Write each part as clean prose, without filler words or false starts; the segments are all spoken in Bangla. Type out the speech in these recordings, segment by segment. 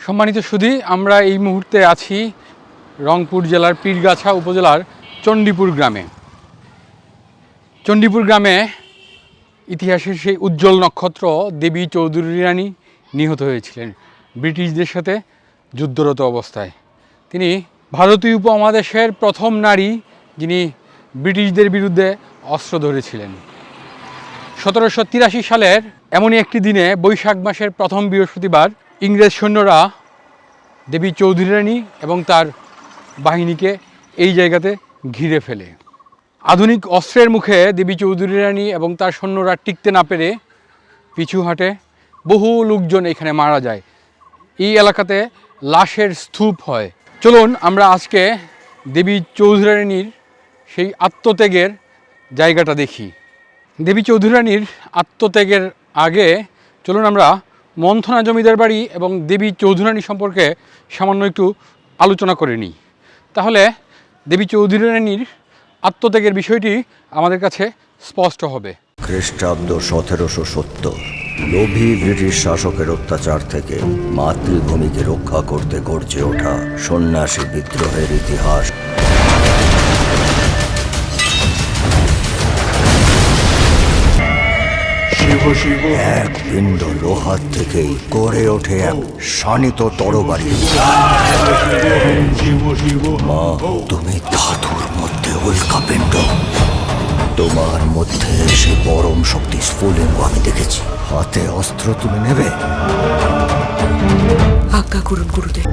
সম্মানিত সুধী, আমরা এই মুহূর্তে আছি রংপুর জেলার পীরগাছা উপজেলার চণ্ডীপুর গ্রামে। চণ্ডীপুর গ্রামে ইতিহাসের সেই উজ্জ্বল নক্ষত্র দেবী চৌধুরী রানী নিহত হয়েছিলেন ব্রিটিশদের সাথে যুদ্ধরত অবস্থায়। তিনি ভারতীয় উপমহাদেশের প্রথম নারী যিনি ব্রিটিশদের বিরুদ্ধে অস্ত্র ধরেছিলেন। 1783 সালের এমনই একটি দিনে বৈশাখ মাসের প্রথম বৃহস্পতিবার ইংরেজ সৈন্যরা দেবী চৌধুরী রানী এবং তার বাহিনীকে এই জায়গাতে ঘিরে ফেলে। আধুনিক অস্ত্রের মুখে দেবী চৌধুরী রানী এবং তার সৈন্যরা টিকতে না পেরে পিছু হাঁটে। বহু লোকজন এখানে মারা যায়। এই এলাকাতে লাশের স্তূপ হয়। চলুন আমরা আজকে দেবী চৌধুরী রানীর সেই আত্মত্যাগের জায়গাটা দেখি। দেবী চৌধুরী রানীর আত্মত্যাগের আগে চলুন আমরা মন্থনা জমিদার বাড়ি এবং দেবী চৌধুরী রানী সম্পর্কে সামান্য একটু আলোচনা করে নিই। তাহলে দেবী চৌধুরী রানীর আত্মত্যাগের বিষয়টি আমাদের কাছে স্পষ্ট হবে। খ্রিস্টাব্দ 1770 লোভী ব্রিটিশ শাসকের অত্যাচার থেকে মাতৃভূমিকে রক্ষা করতে গর্জে ওঠা সন্ন্যাসী বিদ্রোহের ইতিহাস। এক পিণ্ড লোহার থেকেই গড়ে ওঠে এক শানিত তরবারি। মা, তুমি ধাতুর মধ্যে উল্কাপিণ্ড। তোমার মধ্যে সে পরম শক্তি স্ফুলিঙ্গ আমি দেখেছি। হাতে অস্ত্র তুলে নেবে? আজ্ঞা করুন গুরুদেব।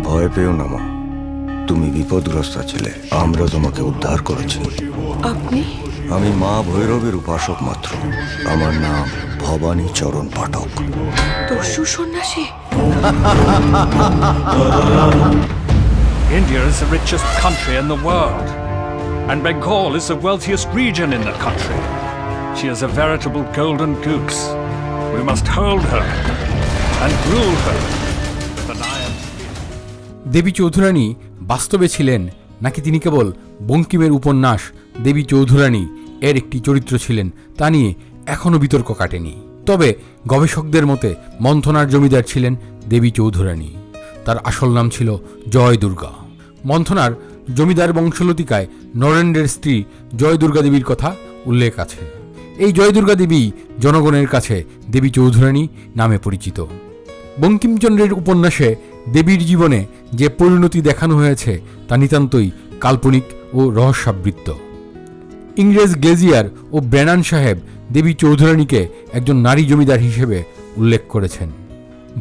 ভয় পেও না মা, তুমি বিপদগ্রস্ত ছিলে, আমরা তোমাকে উদ্ধার করেছি। আপনি? আমি মা ভৈরবের উপাসক মাত্র। আমার নাম ভবানী চরণ পাঠক। দস্যু সন্ন্যাসী? India is the richest country in the world, and Bengal is the wealthiest region in the country. She is a veritable golden goose. We must hold her and rule her with an iron fist. দেবী চৌধুরী রানী বাস্তবে ছিলেন নাকি তিনি কেবল বঙ্কিমের উপন্যাস দেবী চৌধুরী রানী এর একটি চরিত্র ছিলেন, তা নিয়ে এখনও বিতর্ক কাটেনি। তবে গবেষকদের মতে মন্থনার জমিদার ছিলেন দেবী চৌধুরী রানী। তার আসল নাম ছিল জয় দুর্গা। মন্থনার জমিদার বংশলতিকায় নরেন্দ্রের স্ত্রী জয় দুর্গা দেবীর কথা উল্লেখ আছে। এই জয় দুর্গা দেবী জনগণের কাছে দেবী চৌধুরী রানী নামে পরিচিত। বঙ্কিমচন্দ্রের উপন্যাসে দেবীর জীবনে যে পরিণতি দেখানো হয়েছে তা নিতান্তই কাল্পনিক ও রহস্যাবৃত্ত। ইংরেজ গ্লেজিয়ার ও ব্র্যানান সাহেব দেবী চৌধুরী রানীকে একজন নারী জমিদার হিসেবে উল্লেখ করেছেন।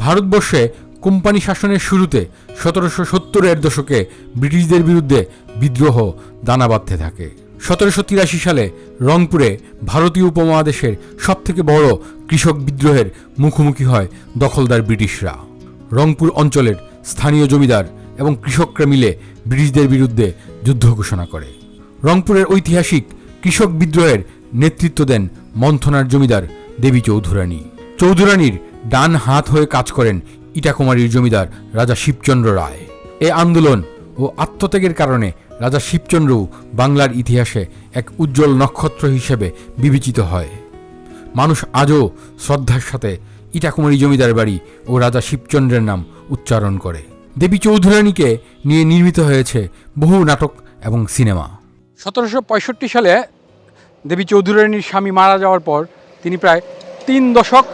ভারতবর্ষে কোম্পানি শাসনের শুরুতে 1770-এর দশকে ব্রিটিশদের বিরুদ্ধে বিদ্রোহ দানা বাঁধতে থাকে। 1783 সালে রংপুরে ভারতীয় উপমহাদেশের সবথেকে বড় কৃষক বিদ্রোহের মুখোমুখি হয় দখলদার ব্রিটিশরা। রংপুর অঞ্চলের স্থানীয় জমিদার এবং কৃষকরা মিলে ব্রিটিশদের বিরুদ্ধে যুদ্ধ ঘোষণা করে। রংপুরের ঐতিহাসিক কৃষক বিদ্রোহের নেতৃত্ব দেন মন্থনার জমিদার দেবী চৌধুরী রানী। চৌধুরী রানীর ডান হাত হয়ে কাজ করেন ইটাকুমারীর জমিদার রাজা শিবচন্দ্র রায়। এই আন্দোলন ও আত্মত্যাগের কারণে রাজা শিবচন্দ্রও বাংলার ইতিহাসে এক উজ্জ্বল নক্ষত্র হিসেবে বিবেচিত হয়। মানুষ আজও শ্রদ্ধার সাথে ইটাকুমারী জমিদার বাড়ি ও রাজা শিবচন্দ্রের নাম উচ্চারণ করে। দেবী চৌধুরী রানীকে নিয়ে নির্মিত হয়েছে বহু নাটক এবং সিনেমা। 1765 সালে দেবী চৌধুরী রানীর স্বামী মারা যাওয়ার পর তিনি প্রায় 3 দশক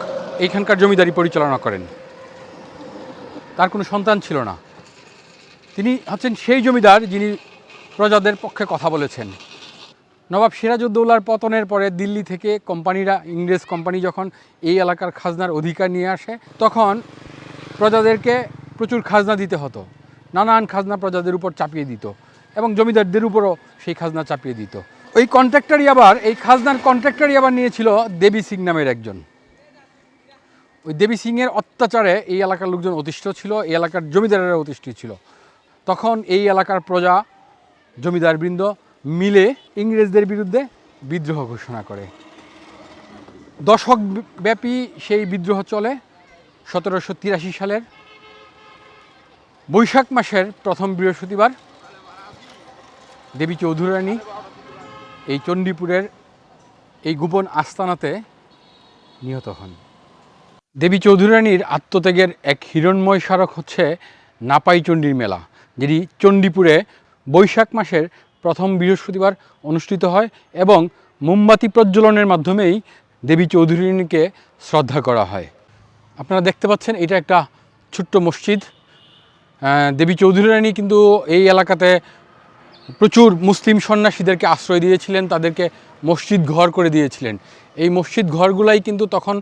এইখানকার জমিদারি পরিচালনা করেন। তার কোনো সন্তান ছিল না। তিনি হচ্ছেন সেই জমিদার যিনি প্রজাদের পক্ষে কথা বলেছেন। নবাব সিরাজউদ্দৌলার পতনের পরে দিল্লি থেকে কোম্পানিরা, ইংরেজ কোম্পানি যখন এই এলাকার খাজনার অধিকার নিয়ে আসে, তখন প্রজাদেরকে প্রচুর খাজনা দিতে হতো। নানান খাজনা প্রজাদের উপর চাপিয়ে দিত এবং জমিদারদের উপরও সেই খাজনা চাপিয়ে দিত। ওই কন্ট্রাক্টরই আবার, এই খাজনার কন্ট্রাক্টরই আবার নিয়েছিল দেবী সিং নামের একজন। ওই দেবী সিংয়ের অত্যাচারে এই এলাকার লোকজন অতিষ্ঠ ছিল, এই এলাকার জমিদারেরা অতিষ্ঠ ছিল। তখন এই এলাকার প্রজা, জমিদারবৃন্দ মিলে ইংরেজদের বিরুদ্ধে বিদ্রোহ ঘোষণা করে। দশক ব্যাপী সেই বিদ্রোহ চলে। 1783 সালের বৈশাখ মাসের প্রথম বৃহস্পতিবার দেবী চৌধুরী রানী এই চণ্ডীপুরের এই গোপন আস্তানাতে নিহত হন। দেবী চৌধুরী রানীর আত্মত্যাগের এক হিরণ্ময় স্মারক হচ্ছে নাপাই চণ্ডীর মেলা, যেটি চণ্ডীপুরে বৈশাখ মাসের প্রথম বৃহস্পতিবার অনুষ্ঠিত হয় এবং মোমবাতি প্রজ্বলনের মাধ্যমেই দেবী চৌধুরী রানীকে শ্রদ্ধা করা হয়। আপনারা দেখতে পাচ্ছেন এটা একটা ছোট্ট মসজিদ। দেবী চৌধুরী রানী কিন্তু এই এলাকাতে প্রচুর মুসলিম সন্ন্যাসীদেরকে আশ্রয় দিয়েছিলেন, তাদেরকে মসজিদ ঘর করে দিয়েছিলেন। এই মসজিদ ঘরগুলাই কিন্তু তখন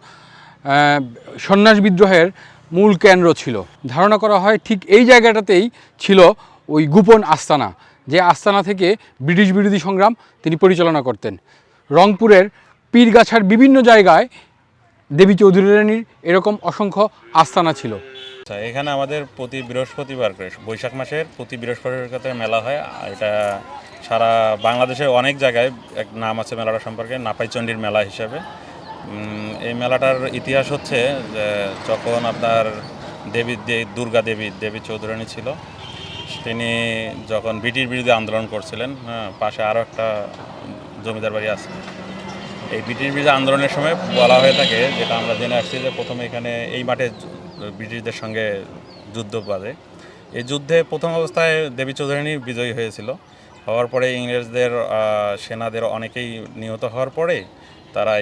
সন্ন্যাস বিদ্রোহের মূল কেন্দ্র ছিল। ধারণা করা হয় ঠিক এই জায়গাটাতেই ছিল ওই গোপন আস্তানা, যে আস্তানা থেকে ব্রিটিশ বিরোধী সংগ্রাম তিনি পরিচালনা করতেন। রংপুরের পীরগাছার বিভিন্ন জায়গায় দেবী চৌধুরী রানীর এরকম অসংখ্য আস্তানা ছিল। আচ্ছা, এখানে আমাদের প্রতি বৃহস্পতিবার করে বৈশাখ মাসের প্রতি বৃহস্পতিবার মেলা হয়। এটা সারা বাংলাদেশের অনেক জায়গায় এক নাম আছে মেলাটা সম্পর্কে, নাপাইচণ্ডীর মেলা হিসাবে। এই মেলাটার ইতিহাস হচ্ছে যে যখন আপনার দুর্গা দেবী চৌধুরী রানী ছিল, তিনি যখন ব্রিটিশ বিরোধী আন্দোলন করছিলেন, পাশে আরও একটা জমিদার বাড়ি আছে। এই ব্রিটিশ বিরোধী আন্দোলনের সময় বলা হয়ে থাকে, যেটা আমরা জেনে আসছি, যে প্রথমে এখানে এই মাঠে ব্রিটিশদের সঙ্গে যুদ্ধ বাজে। এই যুদ্ধে প্রথম অবস্থায় দেবী চৌধুরী রানী বিজয়ী হয়েছিল। হওয়ার পরে ইংরেজদের সেনাদের অনেকেই নিহত হওয়ার পরে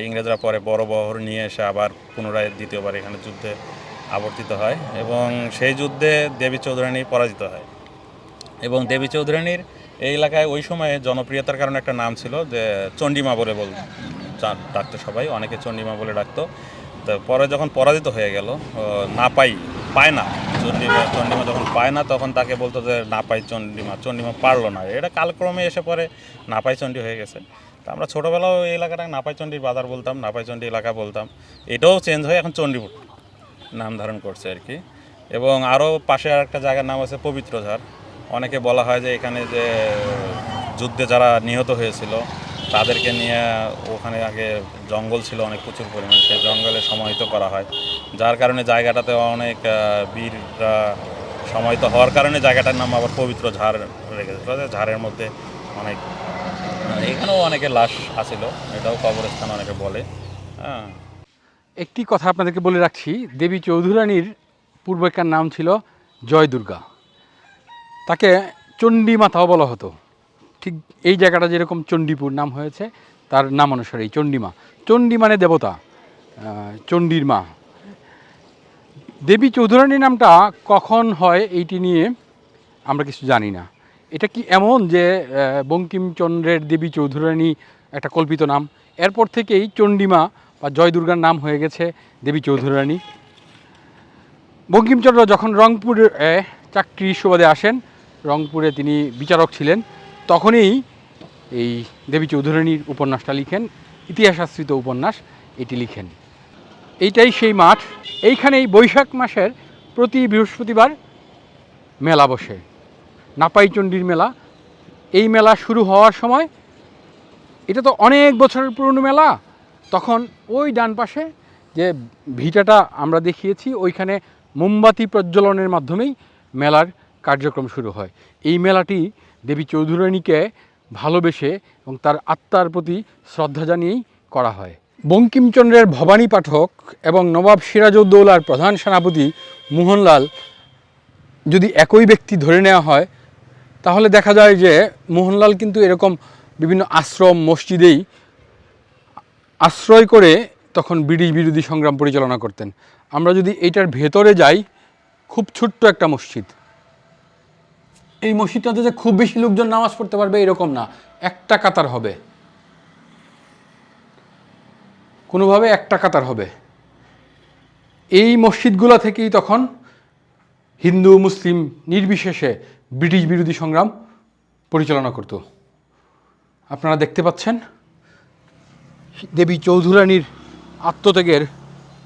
ইংরেজরা পরে বড় বহর নিয়ে এসে আবার পুনরায় দ্বিতীয়বার এখানে যুদ্ধে আবর্তিত হয় এবং সেই যুদ্ধে দেবী চৌধুরী রানী পরাজিত হয়। এবং দেবী চৌধুরী রানীর এই এলাকায় ওই সময়ে জনপ্রিয়তার কারণে একটা নাম ছিল, যে চণ্ডীমা বলে ডাকতো সবাই, অনেকে চণ্ডীমা বলে ডাকতো। তো পরে যখন পরাজিত হয়ে গেল, পায় না চণ্ডীমা যখন পায় না, তখন তাকে বলতো যে নাপাই চণ্ডীমা পারলো না। এটা কালক্রমে এসে পরে নাপাই চণ্ডী হয়ে গেছে। তা আমরা ছোটোবেলাও এই এলাকাটাকে নাপাইচণ্ডীর বাজার বলতাম, নাপাইচণ্ডী এলাকা বলতাম। এটাও চেঞ্জ হয়ে এখন চণ্ডীপুর নাম ধারণ করছে আর কি। এবং আরও পাশে আর একটা জায়গার নাম আছে পবিত্রঝাড়। অনেকে বলা হয় যে এখানে যে যুদ্ধে যারা নিহত হয়েছিল তাদেরকে নিয়ে ওখানে আগে জঙ্গল ছিল অনেক প্রচুর পরিমাণে, সেই জঙ্গলে সমাহিত করা হয়, যার কারণে জায়গাটাতে অনেক বীররা সমাহিত হওয়ার কারণে জায়গাটার নাম আবার পবিত্র ঝাড় রেখেছিল। ঝাড়ের মধ্যে অনেক এখানেও অনেকের লাশ আছিল, এটাও কবরস্থান অনেকে বলে। একটি কথা আপনাদেরকে বলে রাখছি, দেবী চৌধুরী রানীর পূর্বেকার নাম ছিল জয় দুর্গা, তাকে চণ্ডী মাতাও বলা হতো। ঠিক এই জায়গাটা যেরকম চণ্ডীপুর নাম হয়েছে তার নাম অনুসারেই চণ্ডীমা। চণ্ডী মানে দেবতা, চণ্ডীর মা। দেবী চৌধুরী রানীর নামটা কখন হয় এইটি নিয়ে আমরা কিছু জানি না। এটা কি এমন যে বঙ্কিমচন্দ্রের দেবী চৌধুরী রানী একটা কল্পিত নাম, এরপর থেকেই চণ্ডীমা বা জয় দুর্গার নাম হয়ে গেছে দেবী চৌধুরী রানী? বঙ্কিমচন্দ্র যখন রংপুরে চাকরি সুবাদে আসেন, রংপুরে তিনি বিচারক ছিলেন, তখনই এই দেবী চৌধুরী রানীর উপন্যাসটা লিখেন, ইতিহাসাশ্রিত উপন্যাস এটি লিখেন। এইটাই সেই মাঠ। এইখানেই বৈশাখ মাসের প্রতি বৃহস্পতিবার মেলা বসে, নাপাইচণ্ডীর মেলা। এই মেলা শুরু হওয়ার সময়, এটা তো অনেক বছরের পুরনো মেলা, তখন ওই ডান পাশে যে ভিটাটা আমরা দেখিয়েছি, ওইখানে মোমবাতি প্রজ্বলনের মাধ্যমেই মেলার কার্যক্রম শুরু হয়। এই মেলাটি দেবী চৌধুরী রানীকে ভালোবেসে এবং তার আত্মার প্রতি শ্রদ্ধা জানিয়েই করা হয়। বঙ্কিমচন্দ্রের ভবানী পাঠক এবং নবাব সিরাজউদ্দৌলার প্রধান সেনাপতি মোহনলাল যদি একই ব্যক্তি ধরে নেওয়া হয়, তাহলে দেখা যায় যে মোহনলাল কিন্তু এরকম বিভিন্ন আশ্রম মসজিদেই আশ্রয় করে তখন ব্রিটিশ বিরোধী সংগ্রাম পরিচালনা করতেন। আমরা যদি এইটার ভেতরে যাই, খুব ছোট্ট একটা মসজিদ। এই মসজিদটাতে যে খুব বেশি লোকজন নামাজ পড়তে পারবে এরকম না, একটা কাতার হবে, কোনোভাবে একটা কাতার হবে। এই মসজিদগুলো থেকেই তখন হিন্দু মুসলিম নির্বিশেষে ব্রিটিশ বিরোধী সংগ্রাম পরিচালনা করত। আপনারা দেখতে পাচ্ছেন দেবী চৌধুরী রানীর আত্মত্যাগের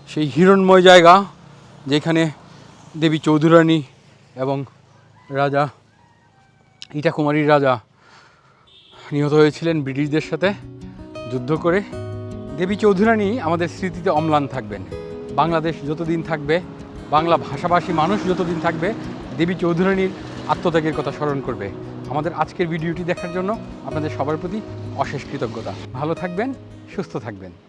সেই হিরণ্ময় জায়গা, যেখানে দেবী চৌধুরী রানী এবং রাজা ইটাকুমারীর রাজা নিহত হয়েছিলেন ব্রিটিশদের সাথে যুদ্ধ করে। দেবী চৌধুরী রানী আমাদের স্মৃতিতে অম্লান থাকবেন। বাংলাদেশ যতদিন থাকবে, বাংলা ভাষাভাষী মানুষ যতদিন থাকবে, দেবী চৌধুরী রানীর আত্মত্যাগের কথা স্মরণ করবে। আমাদের আজকের ভিডিওটি দেখার জন্য আপনাদের সবার প্রতি অশেষ কৃতজ্ঞতা। ভালো থাকবেন, সুস্থ থাকবেন।